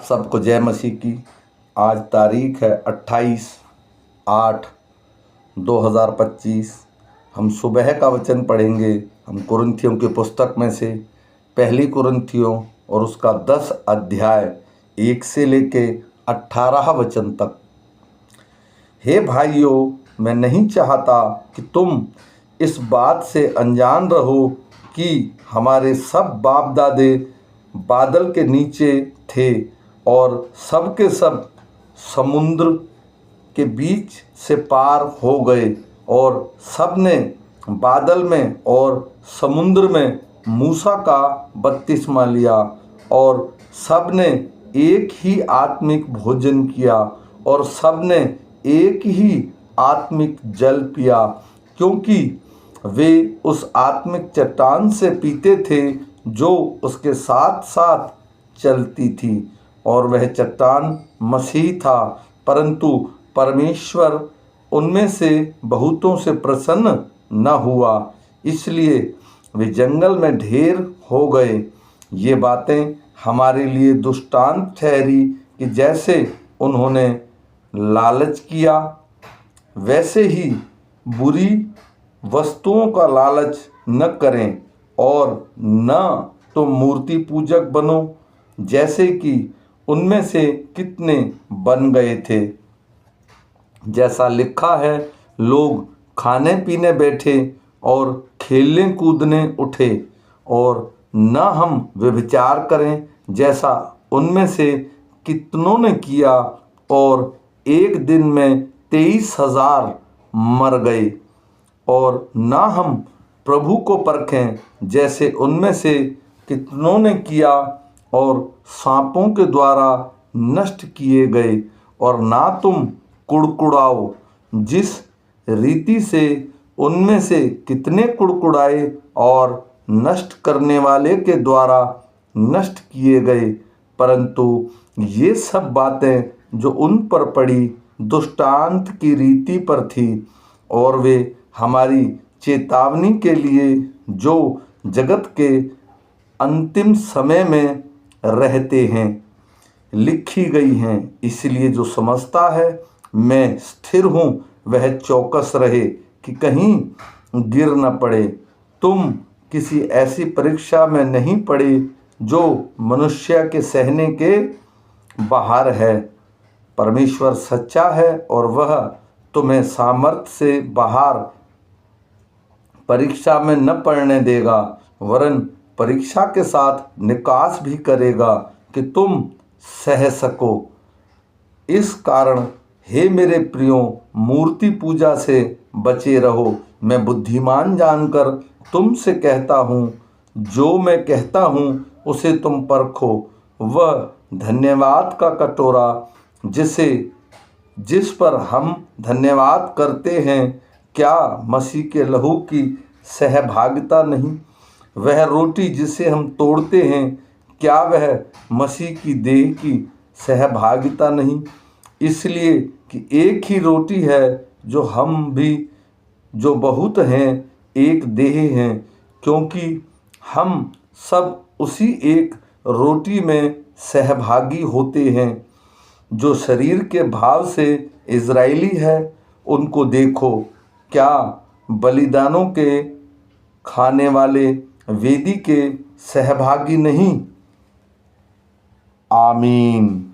सबको जय मसीह की। आज तारीख है 28/8/2025। हम सुबह का वचन पढ़ेंगे। हम कुरिन्थियों की पुस्तक में से पहली कुरिन्थियों और उसका 10 अध्याय 1 से लेके 18 वचन तक। हे भाइयों, मैं नहीं चाहता कि तुम इस बात से अनजान रहो कि हमारे सब बाप दादे बादल के नीचे थे और सब के सब समुद्र के बीच से पार हो गए और सब ने बादल में और समुद्र में मूसा का बपतिस्मा लिया और सब ने एक ही आत्मिक भोजन किया और सब ने एक ही आत्मिक जल पिया, क्योंकि वे उस आत्मिक चट्टान से पीते थे जो उसके साथ साथ चलती थी, और वह चट्टान मसीह था। परंतु परमेश्वर उनमें से बहुतों से प्रसन्न न हुआ, इसलिए वे जंगल में ढेर हो गए। ये बातें हमारे लिए दृष्टांत ठहरी कि जैसे उन्होंने लालच किया, वैसे ही बुरी वस्तुओं का लालच न करें, और न तो मूर्ति पूजक बनो जैसे कि उनमें से कितने बन गए थे। जैसा लिखा है, लोग खाने पीने बैठे और खेलने कूदने उठे, और न हम व्यभिचार करें जैसा उनमें से कितनों ने किया, और एक दिन में 23,000 मर गए। और न हम प्रभु को परखें जैसे उनमें से कितनों ने किया और सांपों के द्वारा नष्ट किए गए। और ना तुम कुड़कुड़ाओ जिस रीति से उनमें से कितने कुड़कुड़ाए और नष्ट करने वाले के द्वारा नष्ट किए गए। परंतु ये सब बातें जो उन पर पड़ी दृष्टांत की रीति पर थी, और वे हमारी चेतावनी के लिए जो जगत के अंतिम समय में रहते हैं लिखी गई हैं। इसलिए जो समझता है मैं स्थिर हूँ, वह चौकस रहे कि कहीं गिर न पड़े। तुम किसी ऐसी परीक्षा में नहीं पड़े जो मनुष्य के सहने के बाहर है। परमेश्वर सच्चा है और वह तुम्हें सामर्थ्य से बाहर परीक्षा में न पड़ने देगा, वरन परीक्षा के साथ निकास भी करेगा कि तुम सह सको। इस कारण हे मेरे प्रियो, मूर्ति पूजा से बचे रहो। मैं बुद्धिमान जानकर तुमसे कहता हूँ, जो मैं कहता हूँ उसे तुम परखो। वह धन्यवाद का कटोरा जिस पर हम धन्यवाद करते हैं, क्या मसीह के लहू की सहभागिता नहीं? वह रोटी जिसे हम तोड़ते हैं, क्या वह मसीह की देह की सहभागिता नहीं? इसलिए कि एक ही रोटी है, जो हम भी जो बहुत हैं एक देह हैं, क्योंकि हम सब उसी एक रोटी में सहभागी होते हैं। जो शरीर के भाव से इज़राइली है, उनको देखो, क्या बलिदानों के खाने वाले वेदी के सहभागी नहीं? आमीन।